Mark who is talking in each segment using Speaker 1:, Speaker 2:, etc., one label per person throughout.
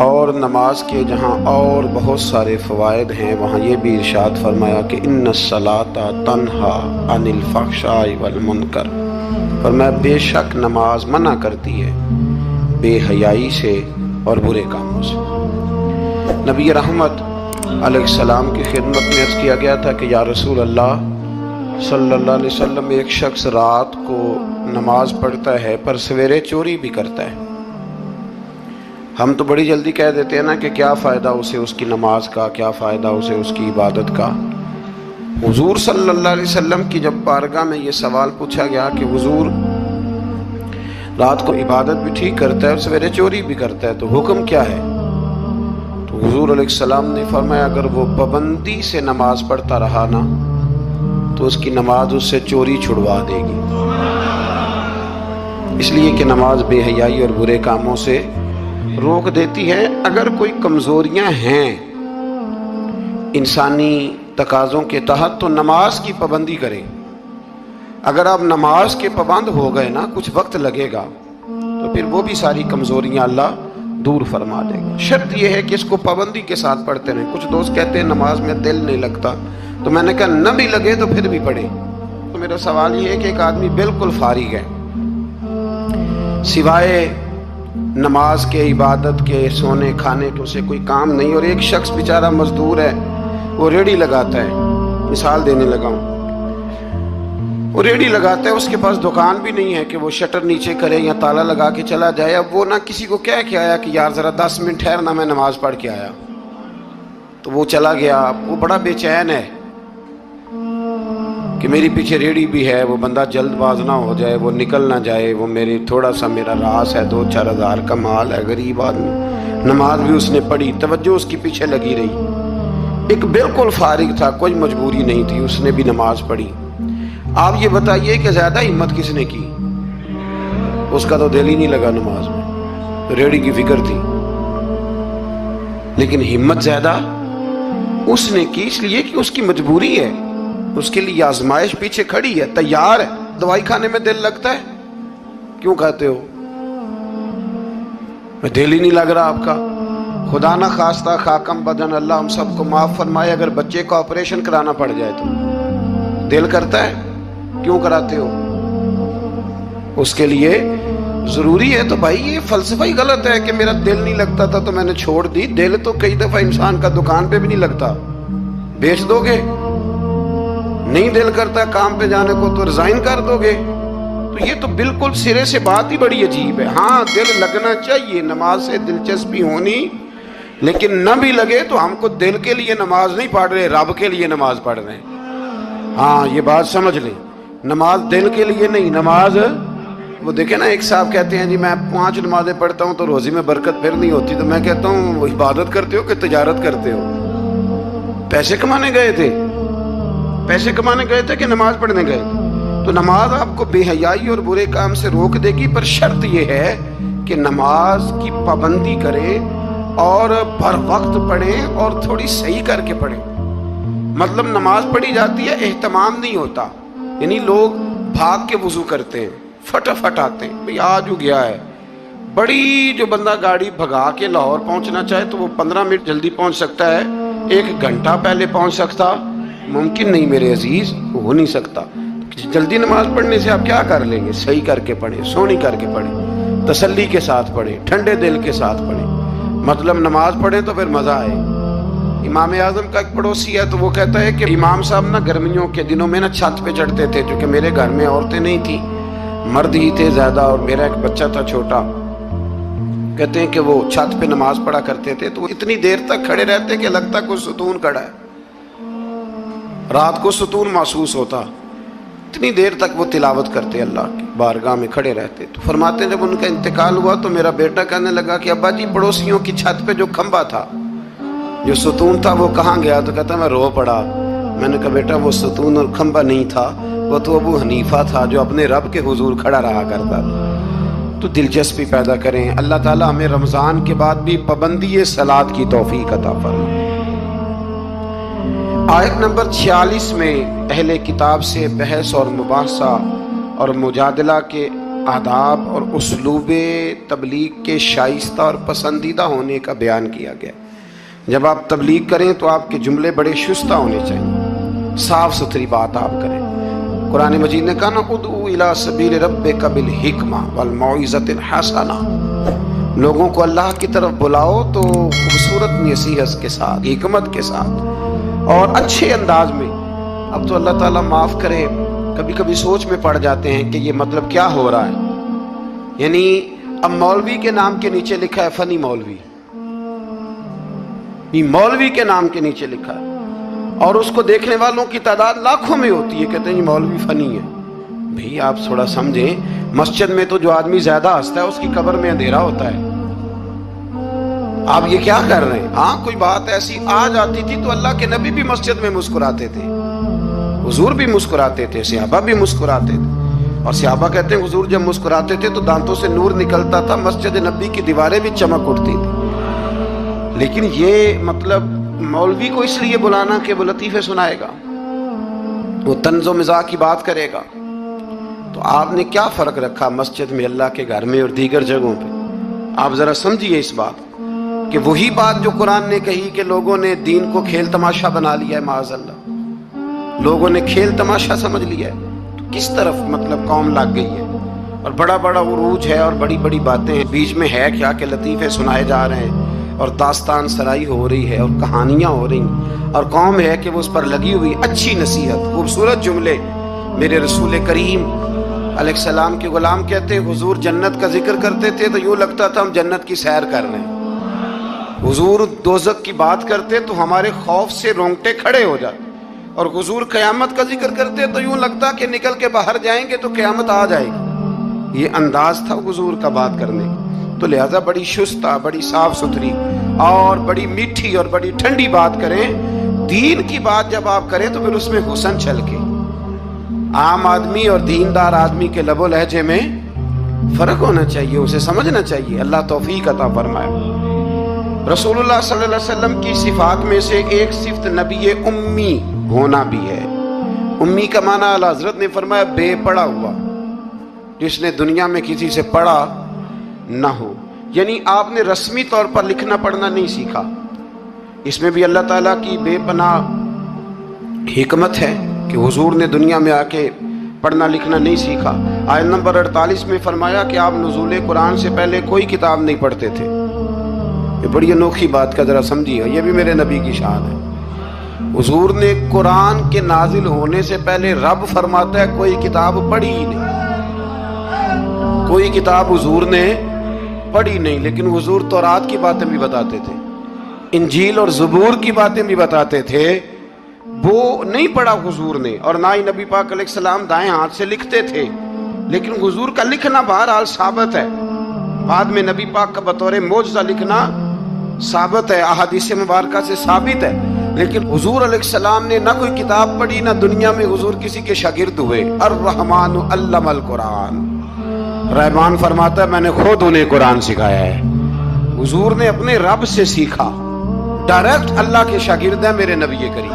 Speaker 1: اور نماز کے جہاں اور بہت سارے فوائد ہیں وہاں یہ بھی ارشاد فرمایا کہ ان الصلاۃ تنہا عن الفحشاء والمنکر، فرمایا بے شک نماز منع کرتی ہے بے حیائی سے اور برے کاموں سے۔ نبی رحمت علیہ السلام کی خدمت میں عرض کیا گیا تھا کہ یا رسول اللہ صلی اللہ علیہ وسلم، ایک شخص رات کو نماز پڑھتا ہے پر سویرے چوری بھی کرتا ہے۔ ہم تو بڑی جلدی کہہ دیتے ہیں نا کہ کیا فائدہ اسے اس کی نماز کا، کیا فائدہ اسے اس کی عبادت کا۔ حضور صلی اللہ علیہ وسلم کی جب بارگاہ میں یہ سوال پوچھا گیا کہ حضور رات کو عبادت بھی ٹھیک کرتا ہے اور سویرے چوری بھی کرتا ہے، تو حکم کیا ہے؟ تو حضور علیہ السلام نے فرمایا اگر وہ پابندی سے نماز پڑھتا رہا نا تو اس کی نماز اس سے چوری چھڑوا دے گی، اس لیے کہ نماز بے حیائی اور برے کاموں سے روک دیتی ہے۔ اگر کوئی کمزوریاں ہیں انسانی تقاضوں کے تحت تو نماز کی پابندی کریں۔ اگر آپ نماز کے پابند ہو گئے نا، کچھ وقت لگے گا تو پھر وہ بھی ساری کمزوریاں اللہ دور فرما دے گا۔ شرط یہ ہے کہ اس کو پابندی کے ساتھ پڑھتے رہیں۔ کچھ دوست کہتے ہیں نماز میں دل نہیں لگتا، تو میں نے کہا نہ بھی لگے تو پھر بھی پڑھیں۔ تو میرا سوال یہ ہے کہ ایک آدمی بالکل فارغ ہے، سوائے نماز کے، عبادت کے، سونے کھانے کے اسے کوئی کام نہیں، اور ایک شخص بیچارہ مزدور ہے، وہ ریڑھی لگاتا ہے، مثال دینے لگا ہوں، وہ ریڑھی لگاتا ہے، اس کے پاس دکان بھی نہیں ہے کہ وہ شٹر نیچے کرے یا تالا لگا کے چلا جائے۔ اب وہ نہ کسی کو کہہ کے آیا کہ یار ذرا 10 منٹ ٹھہرنا، میں نماز پڑھ کے آیا، تو وہ چلا گیا۔ وہ بڑا بے چین ہے کہ میری پیچھے ریڑھی بھی ہے، وہ بندہ جلد باز نہ ہو جائے، وہ نکل نہ جائے، وہ میری تھوڑا سا میرا راس ہے، 2-4 ہزار کا مال ہے، غریب آدمی۔ نماز بھی اس نے پڑھی، توجہ اس کی پیچھے لگی رہی۔ ایک بالکل فارغ تھا، کوئی مجبوری نہیں تھی، اس نے بھی نماز پڑھی۔ آپ یہ بتائیے کہ زیادہ ہمت کس نے کی؟ اس کا تو دل ہی نہیں لگا نماز میں، ریڑھی کی فکر تھی، لیکن ہمت زیادہ اس نے کی، اس لیے کہ اس کی مجبوری ہے، اس کے لیے آزمائش پیچھے کھڑی ہے، تیار ہے۔ دوائی کھانے میں دل لگتا ہے؟ کیوں کہتے ہو میں دل ہی نہیں لگ رہا آپ کا؟ خدا نہ خواستہ خاکم بدن، اللہ ہم سب کو معاف فرمائے، اگر بچے کا آپریشن کرانا پڑ جائے تو دل کرتا ہے؟ کیوں کراتے ہو؟ اس کے لیے ضروری ہے۔ تو بھائی یہ فلسفہ ہی غلط ہے کہ میرا دل نہیں لگتا تھا تو میں نے چھوڑ دی۔ دل تو کئی دفعہ انسان کا دکان پہ بھی نہیں لگتا، بیچ دو گے؟ نہیں دل کرتا کام پہ جانے کو تو ریزائن کر دو گے؟ تو یہ تو بالکل سرے سے بات ہی بڑی عجیب ہے۔ ہاں دل لگنا چاہیے، نماز سے دلچسپی ہونی، لیکن نہ بھی لگے تو ہم کو دل کے لیے نماز نہیں پڑھ رہے، رب کے لیے نماز پڑھ رہے ہیں۔ ہاں یہ بات سمجھ لیں، نماز دل کے لیے نہیں، نماز وہ دیکھیں نا، ایک صاحب کہتے ہیں جی میں 5 نمازیں پڑھتا ہوں تو روزی میں برکت پھر نہیں ہوتی، تو میں کہتا ہوں وہ عبادت کرتے ہو کہ تجارت کرتے ہو؟ پیسے کمانے گئے تھے؟ پیسے کمانے گئے تھے کہ نماز پڑھنے گئے تھے؟ تو نماز آپ کو بے حیائی اور برے کام سے روک دے گی، پر شرط یہ ہے کہ نماز کی پابندی کریں اور بر وقت پڑھیں اور تھوڑی صحیح کر کے پڑھیں۔ مطلب نماز پڑھی جاتی ہے، اہتمام نہیں ہوتا، یعنی لوگ بھاگ کے وضو کرتے ہیں، فٹافٹ آتے ہیں، بھئی آج ہو گیا ہے۔ بڑی جو بندہ گاڑی بھگا کے لاہور پہنچنا چاہے تو وہ 15 منٹ جلدی پہنچ سکتا ہے، 1 گھنٹہ پہلے پہنچ سکتا ممکن نہیں میرے عزیز، ہو نہیں سکتا۔ جلدی نماز پڑھنے سے آپ کیا کر لیں گے؟ صحیح کر کے پڑھیں، سونی کر کے پڑھیں، تسلی کے ساتھ پڑھیں، ٹھنڈے دل کے ساتھ پڑھیں۔ مطلب نماز پڑھیں تو پھر مزہ آئے۔ امام اعظم کا ایک پڑوسی ہے تو وہ کہتا ہے کہ امام صاحب نا گرمیوں کے دنوں میں نا چھت پہ چڑھتے تھے، کیونکہ میرے گھر میں عورتیں نہیں تھیں، مرد ہی تھے زیادہ، اور میرا ایک بچہ تھا چھوٹا۔ کہتے ہیں کہ وہ چھت پہ نماز پڑھا کرتے تھے تو وہ اتنی دیر تک کھڑے رہتے کہ لگتا کوئی ستون کھڑا ہے، رات کو ستون محسوس ہوتا، اتنی دیر تک وہ تلاوت کرتے، اللہ کی بارگاہ میں کھڑے رہتے۔ تو فرماتے ہیں جب ان کا انتقال ہوا تو میرا بیٹا کہنے لگا کہ ابا جی پڑوسیوں کی چھت پہ جو کھمبا تھا، جو ستون تھا، وہ کہاں گیا؟ تو کہتا میں رو پڑا۔ میں نے کہا بیٹا وہ ستون اور کھمبا نہیں تھا، وہ تو ابو حنیفہ تھا جو اپنے رب کے حضور کھڑا رہا کرتا تھا۔ تو دلچسپی پیدا کریں۔ اللہ تعالیٰ ہمیں رمضان کے بعد بھی پابندی صلاۃ کی توفیق عطا فرمائے۔ آیت نمبر 46 میں اہل کتاب سے بحث اور مباحثہ اور مجادلہ کے آداب اور اسلوب تبلیغ کے شائستہ اور پسندیدہ ہونے کا بیان کیا گیا. جب آپ تبلیغ کریں تو آپ کے جملے بڑے شستہ ہونے چاہیے، صاف ستھری بات آپ کریں. قرآن مجید نے کہا نا ادعو الی سبیل ربک بالحکمہ والموعظۃ الحسنہ، لوگوں کو اللہ کی طرف بلاؤ تو خوبصورت نصیحت کے ساتھ، حکمت کے ساتھ اور اچھے انداز میں. اب تو اللہ تعالیٰ معاف کرے، کبھی کبھی سوچ میں پڑ جاتے ہیں کہ یہ مطلب کیا ہو رہا ہے. یعنی اب مولوی کے نام کے نیچے لکھا ہے فنی مولوی، یہ مولوی کے نام کے نیچے لکھا ہے اور اس کو دیکھنے والوں کی تعداد لاکھوں میں ہوتی ہے، کہتے ہیں یہ مولوی فنی ہے. بھئی آپ تھوڑا سمجھیں، مسجد میں تو جو آدمی زیادہ ہنستا ہے اس کی قبر میں اندھیرا ہوتا ہے. آپ یہ کیا کر رہے ہیں؟ ہاں کوئی بات ایسی آ جاتی تھی تو اللہ کے نبی بھی مسجد میں مسکراتے تھے، حضور بھی مسکراتے تھے، صحابہ بھی مسکراتے تھے. اور صحابہ کہتے ہیں حضور جب مسکراتے تھے تو دانتوں سے نور نکلتا تھا، مسجد نبی کی دیواریں بھی چمک اٹھتی تھی. لیکن یہ مطلب مولوی کو اس لیے بلانا کہ وہ لطیفے سنائے گا، وہ طنز و مزاح کی بات کرے گا. تو آپ نے کیا فرق رکھا مسجد میں، اللہ کے گھر میں اور دیگر جگہوں پہ؟ آپ ذرا سمجھیے اس بات کہ وہی بات جو قرآن نے کہی کہ لوگوں نے دین کو کھیل تماشا بنا لیا ہے، معاذ اللہ لوگوں نے کھیل تماشا سمجھ لیا ہے، تو کس طرف مطلب قوم لگ گئی ہے اور بڑا بڑا عروج ہے اور بڑی بڑی باتیں ہیں. بیچ میں ہے کیا کہ لطیفے سنائے جا رہے ہیں اور داستان سرائی ہو رہی ہے اور کہانیاں ہو رہی ہیں، اور قوم ہے کہ وہ اس پر لگی ہوئی اچھی نصیحت، خوبصورت جملے. میرے رسول کریم علیہ السلام کے غلام کہتے ہیں حضور جنت کا ذکر کرتے تھے تو یوں لگتا تھا ہم جنت کی سیر کر رہے ہیں. حضور دوزخ کی بات کرتے تو ہمارے خوف سے رونگٹے کھڑے ہو جاتے، اور حضور قیامت کا ذکر کرتے تو یوں لگتا کہ نکل کے باہر جائیں گے تو قیامت آ جائے گی. یہ انداز تھا حضور کا بات کرنے کا. تو لہذا بڑی شستہ، بڑی صاف ستھری اور بڑی میٹھی اور بڑی ٹھنڈی بات کریں. دین کی بات جب آپ کریں تو پھر اس میں حسن چھلکے. عام آدمی اور دیندار آدمی کے لب و لہجے میں فرق ہونا چاہیے، اسے سمجھنا چاہیے. اللہ توفیق عطا فرمائے. رسول اللہ صلی اللہ علیہ وسلم کی صفات میں سے ایک صفت نبی امی ہونا بھی ہے. امی کا معنی اعلیٰ حضرت نے فرمایا بے پڑھا ہوا، جس نے دنیا میں کسی سے پڑھا نہ ہو. یعنی آپ نے رسمی طور پر لکھنا پڑھنا نہیں سیکھا. اس میں بھی اللہ تعالیٰ کی بے پناہ حکمت ہے کہ حضور نے دنیا میں آ کے پڑھنا لکھنا نہیں سیکھا. آیت نمبر 48 میں فرمایا کہ آپ نزول قرآن سے پہلے کوئی کتاب نہیں پڑھتے تھے. یہ بڑی انوکھی بات کا ذرا سمجھیے، یہ بھی میرے نبی کی شان ہے. حضور نے قرآن کے نازل ہونے سے پہلے رب فرماتا ہے کوئی کتاب پڑھی ہی نہیں، کوئی کتاب حضور نے پڑھی نہیں. لیکن حضور تورات کی باتیں بھی بتاتے تھے، انجیل اور زبور کی باتیں بھی بتاتے تھے، وہ نہیں پڑھا حضور نے. اور نہ ہی نبی پاک علیہ السلام دائیں ہاتھ سے لکھتے تھے، لیکن حضور کا لکھنا بہرحال ثابت ہے. بعد میں نبی پاک کا بطور معجزہ لکھنا ثابت ہے، احادیث مبارکہ سے ثابت ہے. لیکن حضور علیہ السلام نے نہ کوئی کتاب پڑھی، نہ دنیا میں حضور کسی کے شاگرد ہوئے. الرحمن علم القرآن، رحمان فرماتا ہے میں نے خود انہیں قرآن سکھایا ہے. حضور نے اپنے رب سے سیکھا، ڈائریکٹ اللہ کے شاگرد ہیں میرے نبی کریم.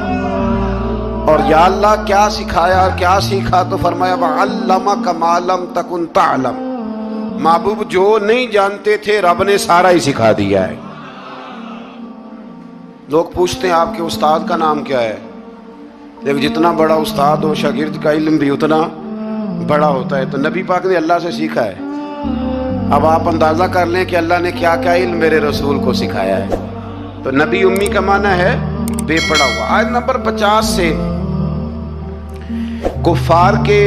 Speaker 1: اور یا اللہ کیا سکھایا اور کیا سیکھا؟ تو فرمایا وَعَلَّمَكَ مَا لَمْ تَكُنْ تَعْلَمْ. محبوب جو نہیں جانتے تھے رب نے سارا ہی سکھا دیا ہے. لوگ پوچھتے ہیں آپ کے استاد کا نام کیا ہے؟ لیکن جتنا بڑا استاد ہو شاگرد کا علم بھی اتنا بڑا ہوتا ہے. تو نبی پاک نے اللہ سے سیکھا ہے. اب آپ اندازہ کر لیں کہ اللہ نے کیا کیا علم میرے رسول کو سکھایا ہے. تو نبی امی کا معنی ہے بے پڑھا ہوا. آیت نمبر 50 سے کفار کے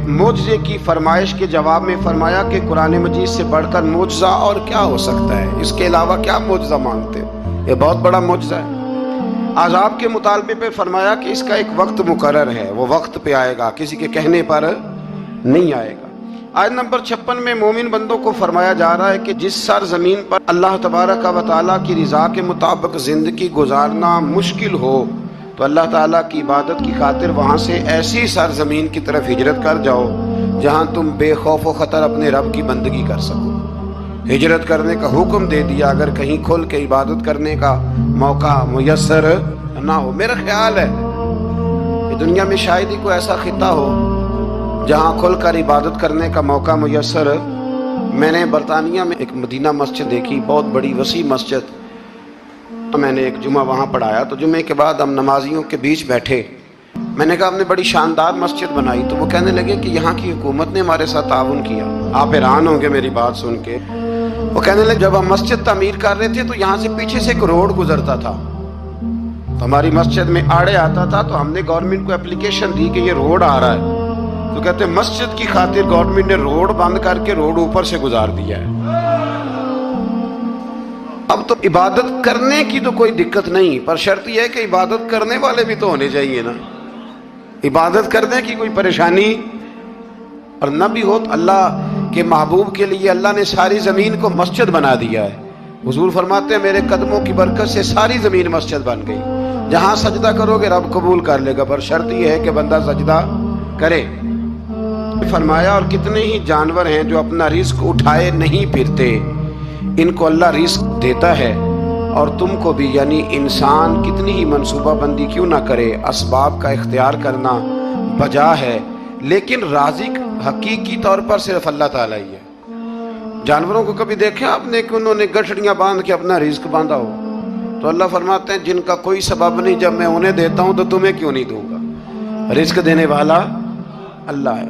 Speaker 1: معجزے کی فرمائش کے جواب میں فرمایا کہ قرآن مجید سے بڑھ کر معجزہ اور کیا ہو سکتا ہے، اس کے علاوہ کیا معجزہ مانگتے ہو، یہ بہت بڑا معجزہ ہے. عذاب کے مطالبے پہ فرمایا کہ اس کا ایک وقت مقرر ہے، وہ وقت پہ آئے گا، کسی کے کہنے پر نہیں آئے گا. آیت نمبر 56 میں مومن بندوں کو فرمایا جا رہا ہے کہ جس سرزمین پر اللہ تبارک و تعالیٰ کی رضا کے مطابق زندگی گزارنا مشکل ہو تو اللہ تعالیٰ کی عبادت کی خاطر وہاں سے ایسی سرزمین کی طرف ہجرت کر جاؤ جہاں تم بے خوف و خطر اپنے رب کی بندگی کر سکو. ہجرت کرنے کا حکم دے دیا اگر کہیں کھل کے عبادت کرنے کا موقع میسر نہ ہو. میرا خیال ہے کہ دنیا میں شاید ہی کوئی ایسا خطہ ہو جہاں کھل کر عبادت کرنے کا موقع میسر، میں نے برطانیہ میں ایک مدینہ مسجد دیکھی، بہت بڑی وسیع مسجد. میں نے ایک جمعہ وہاں پڑھایا، تو جمعے کے بعد ہم نمازیوں کے بیچ بیٹھے. میں نے کہا آپ نے بڑی شاندار مسجد بنائی. تو وہ کہنے لگے کہ یہاں کی حکومت نے ہمارے ساتھ تعاون کیا. آپ حیران ہوں گے میری بات سن کے. وہ کہنے لگے جب ہم مسجد تعمیر کر رہے تھے تو یہاں سے پیچھے سے ایک روڈ گزرتا تھا، تو ہماری مسجد میں آڑے آتا تھا، تو ہم نے گورنمنٹ کو اپلیکیشن دی کہ یہ روڈ آ رہا ہے. تو کہتے ہیں مسجد کی خاطر گورنمنٹ نے روڈ بند کر کے روڈ اوپر سے گزار دیا ہے. اب تو عبادت کرنے کی تو کوئی دقت نہیں، پر شرط یہ ہے کہ عبادت کرنے والے بھی تو ہونے چاہیے نا. عبادت کرنے کی کوئی پریشانی اور نہ بھی ہو. تو اللہ کے محبوب کے لیے اللہ نے ساری زمین کو مسجد بنا دیا ہے. حضور فرماتے ہیں میرے قدموں کی برکت سے ساری زمین مسجد بن گئی. جہاں سجدہ کرو گے رب قبول کر لے گا، پر شرط یہ ہے کہ بندہ سجدہ کرے. فرمایا اور کتنے ہی جانور ہیں جو اپنا رزق اٹھائے نہیں پھرتے، ان کو اللہ رزق دیتا ہے. اور تم کو بھی، یعنی انسان کتنی ہی منصوبہ بندی کیوں نہ کرے، اسباب کا اختیار کرنا بجا ہے، لیکن رازق حقیقی طور پر صرف اللہ تعالیٰ ہی ہے. جانوروں کو کبھی دیکھا آپ نے کہ انہوں نے گٹھڑیاں باندھ کے اپنا رزق باندھا ہو؟ تو اللہ فرماتے ہیں جن کا کوئی سبب نہیں، جب میں انہیں دیتا ہوں تو تمہیں کیوں نہیں دوں گا. رزق دینے والا اللہ ہے.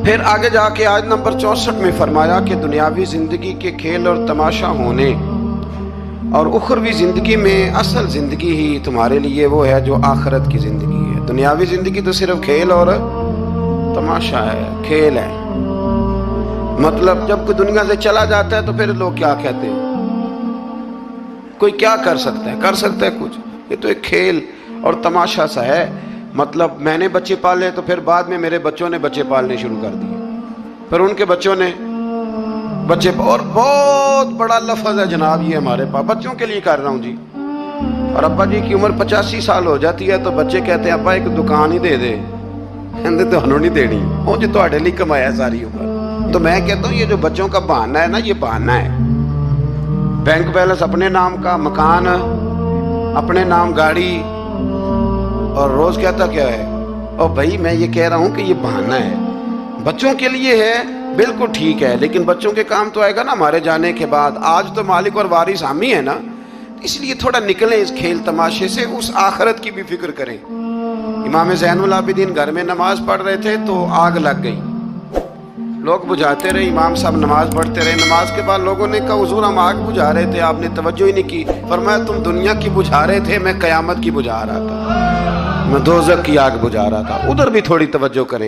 Speaker 1: پھر آگے جا کے آیت نمبر 64 میں فرمایا کہ دنیاوی زندگی کے کھیل اور تماشا ہونے اور اخروی زندگی میں اصل زندگی ہی تمہارے لیے وہ ہے جو آخرت کی زندگی ہے. دنیاوی زندگی تو صرف کھیل اور تماشا ہے، کھیل ہے. مطلب جب کوئی دنیا سے چلا جاتا ہے تو پھر لوگ کیا کہتے ہیں، کوئی کیا کر سکتا ہے، کر سکتا ہے کچھ؟ یہ تو ایک کھیل اور تماشا سا ہے. مطلب میں نے بچے پالے تو پھر بعد میں میرے بچوں نے بچے پالنے شروع کر دیے، پھر ان کے بچوں نے بچے، اور بہت بڑا لفظ ہے جناب یہ ہمارے پاس. بچوں کے لیے کر رہا ہوں جی. اور ابا جی کی عمر 85 سال ہو جاتی ہے تو بچے کہتے ہیں ابا ایک دکان ہی دے دے. کہتے تو ہنوں نہیں دینی، وہ جی تہاڈے لیے کمایا ساری عمر. تو میں کہتا ہوں یہ جو بچوں کا بہانہ ہے نا، یہ بہانہ ہے. بینک بیلنس اپنے نام کا، مکان اپنے نام، گاڑی، اور روز کہتا کیا ہے؟ اور بھائی میں یہ کہہ رہا ہوں کہ یہ بہانہ ہے. بچوں کے لیے ہے بالکل ٹھیک ہے، لیکن بچوں کے کام تو آئے گا نا ہمارے جانے کے بعد. آج تو مالک اور وارث ہم ہی ہے نا، اس لیے تھوڑا نکلیں اس کھیل تماشے سے، اس آخرت کی بھی فکر کریں. امام زین العابدین گھر میں نماز پڑھ رہے تھے تو آگ لگ گئی. لوگ بجھاتے رہے، امام صاحب نماز پڑھتے رہے. نماز کے بعد لوگوں نے کہا حضور ہم آگ بجھا رہے تھے، آپ نے توجہ ہی نہیں کی. فرمایا تم دنیا کی بجھا رہے تھے، میں قیامت کی بجھا رہا تھا، میں دوزخ کی آگ بجھا رہا تھا. ادھر بھی تھوڑی توجہ کریں.